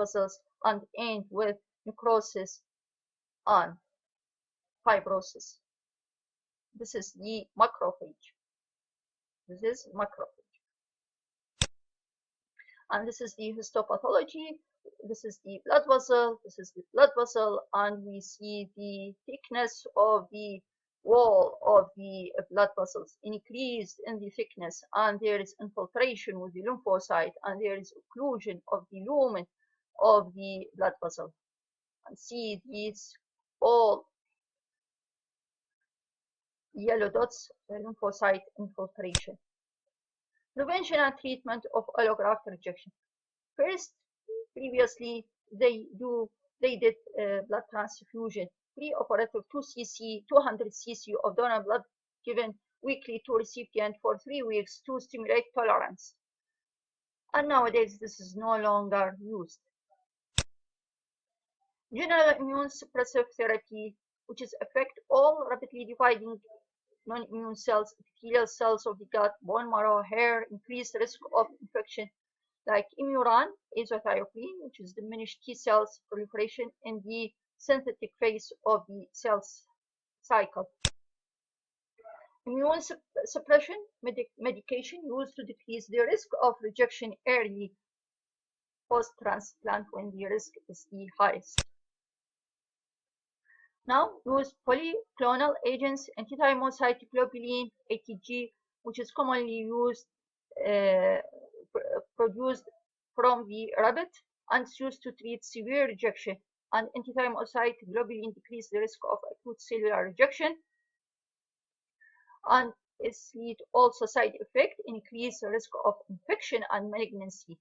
vessels and end with necrosis and fibrosis. This is the macrophage. This is macrophage. And this is the histopathology. This is the blood vessel. This is the blood vessel, and we see the thickness of the wall of the blood vessels increased in the thickness, and there is infiltration with the lymphocyte, and there is occlusion of the lumen of the blood vessel. And see these all yellow dots, lymphocyte infiltration. Prevention and treatment of allograft rejection. First, previously they did blood transfusion, pre-operative 200 cc of donor blood given weekly to recipient for 3 weeks to stimulate tolerance. And nowadays this is no longer used. General immunosuppressive therapy, which is affect all rapidly dividing non-immune cells, epithelial cells of the gut, bone marrow, hair, increased risk of infection, like Immuran, azathioprine, which is diminished T cells proliferation in the synthetic phase of the cells cycle. Immune suppression medication used to decrease the risk of rejection early post-transplant when the risk is the highest. Now use polyclonal agents, anti-thymocytoglobulin, ATG, which is commonly used, produced from the rabbit, and is used to treat severe rejection. And anti-thymocytoglobulin decrease the risk of acute cellular rejection, and its lead also side effect increase the risk of infection and malignancy.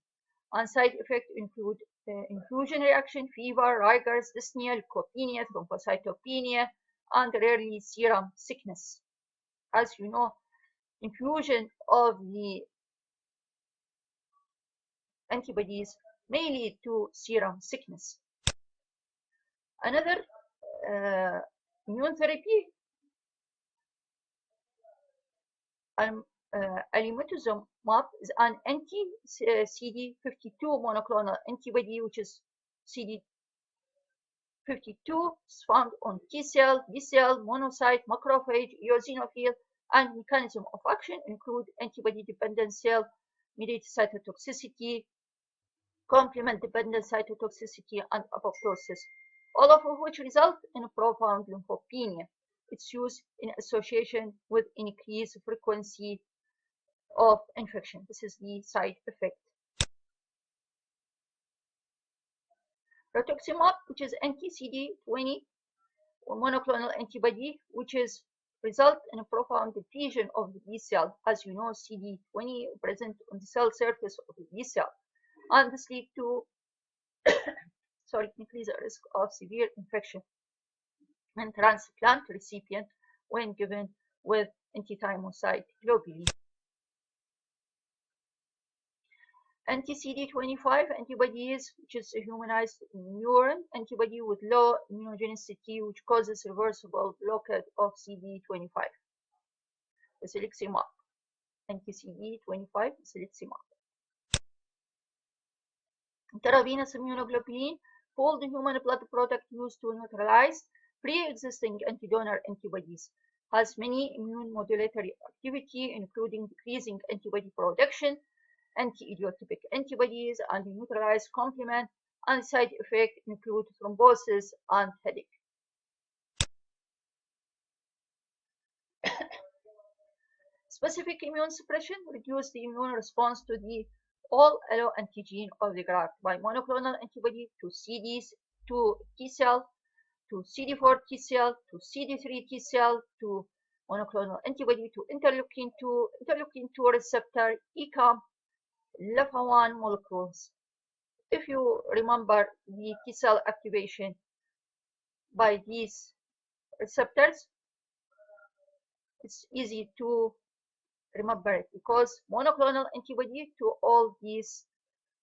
And side effects include infusion reaction, fever, rigors, dyspnea, leukopenia, thrombocytopenia, and rarely serum sickness. As you know, infusion of the antibodies may lead to serum sickness. Another immune therapy, alemtuzumab, is an anti-CD52 monoclonal antibody, which is CD52 is found on T cell, B cell, monocyte, macrophage, eosinophil, and mechanism of action include antibody-dependent cell-mediated cytotoxicity, complement-dependent cytotoxicity, and apoptosis, all of which result in profound lymphopenia. Its use in association with increased frequency of infection. This is the side effect. Rituximab, which is anti-CD20 monoclonal antibody, which is result in a profound depletion of the B cell. As you know, CD20 present on the cell surface of the B cell, and this leads to increase the risk of severe infection and transplant recipient when given with anti-thymocytoglobulin. Anti-CD25 antibodies, which is a humanized neuron antibody with low immunogenicity, which causes reversible blockade of CD25. Seleximab, anti-CD25 seleximab. Intravenous immunoglobulin, pooled human blood product used to neutralize pre-existing anti-donor antibodies, has many immune modulatory activity, including decreasing antibody production, anti-idiotypic antibodies, and neutralized complement, and side effects include thrombosis and headache. Specific immune suppression reduces the immune response to the all alloantigen of the graft by monoclonal antibody to CD2 T cell, to CD4 T cell, to CD3 T cell, to monoclonal antibody to interleukin 2 receptor, ECAM, LAFA1 molecules. If you remember the T cell activation by these receptors, it's easy to remember it because monoclonal antibody to all these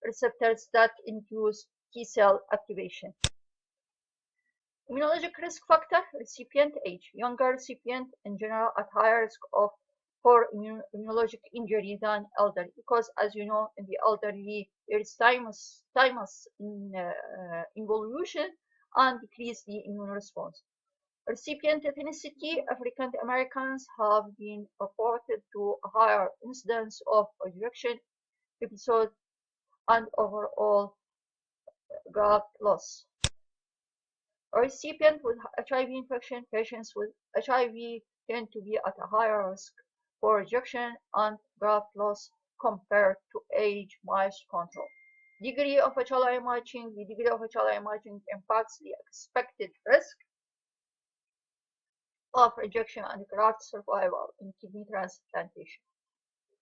receptors that induce T cell activation. Immunologic risk factor, recipient age. Younger recipient in general at higher risk of for immunologic injury than elderly, because as you know, in the elderly there is thymus involution and decrease the immune response. Recipient ethnicity: African Americans have been reported to a higher incidence of rejection episode and overall graft loss. A recipient with HIV infection: patients with HIV tend to be at a higher risk for rejection and graft loss compared to age-matched control. Degree of HLA matching: the degree of HLA matching impacts the expected risk of rejection and graft survival in kidney transplantation.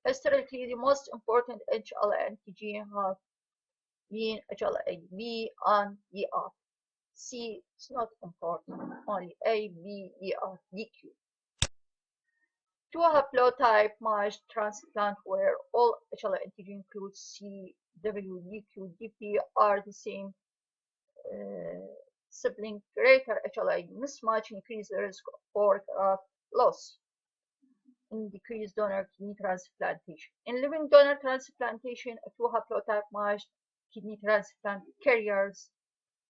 Historically, the most important HLA antigen have been HLA-B and ER. C is not important, only A, B, ER, DQ. Two haplotype matched transplant where all HLA antigen includes C, W, DQ, DP are the same sibling. Greater HLA mismatch increase the risk for graft loss in decreased donor kidney transplantation. In living donor transplantation, a two haplotype matched kidney transplant carries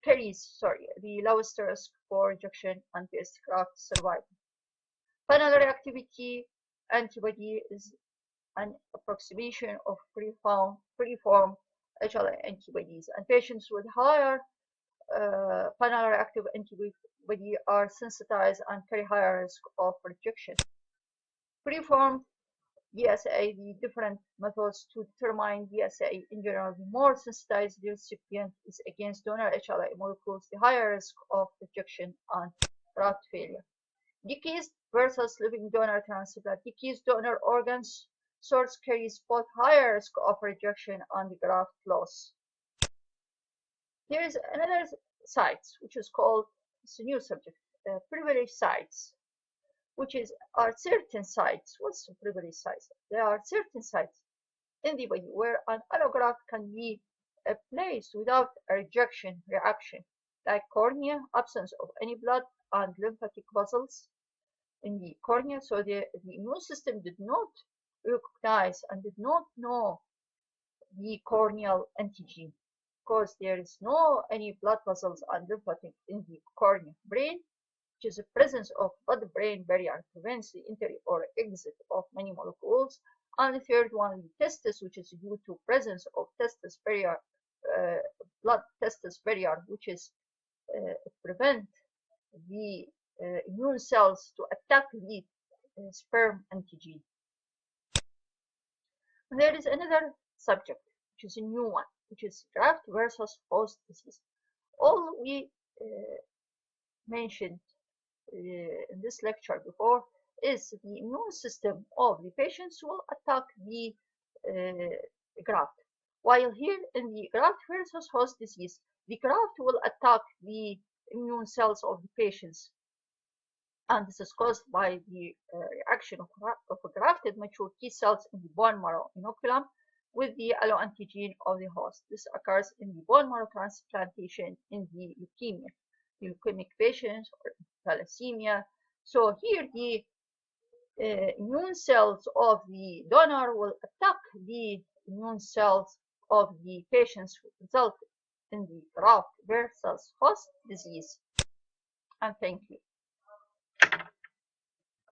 the lowest risk for rejection and best graft survival. Panel reactivity antibody is an approximation of preformed HLA antibodies, and patients with higher panel reactive antibody are sensitized and carry higher risk of rejection. Preformed DSA: the different methods to determine DSA. In general, the more sensitized the recipient is against donor HLA molecules, the higher risk of rejection and graft failure. Deceased versus living donor transplant: deceased donor organs source carries both higher risk of rejection and graft loss. There is another site which is called, it's a new subject, privileged sites, which are certain sites. What's privileged sites? There are certain sites in the body where an allograft can be placed without a rejection reaction, like cornea, absence of any blood and lymphatic vessels in the cornea, so the immune system did not recognize and did not know the corneal antigen, because there is no any blood vessels and lymphatic in the cornea. Brain, which is the presence of blood-brain barrier, prevents the entry or exit of many molecules. And the third one, the testis, which is due to presence of testis barrier, blood-testis barrier, which is prevent the immune cells to attack the sperm antigen. And there is another subject, which is a new one, which is graft-versus-host disease. All we mentioned in this lecture before is the immune system of the patients will attack the graft, while here in the graft-versus-host disease, the graft will attack the immune cells of the patients, and this is caused by the reaction of grafted mature T cells in the bone marrow inoculum with the alloantigen of the host. This occurs in the bone marrow transplantation in the leukemic patients or thalassemia. So here the immune cells of the donor will attack the immune cells of the patients, result in the graft-versus-host disease. And thank you.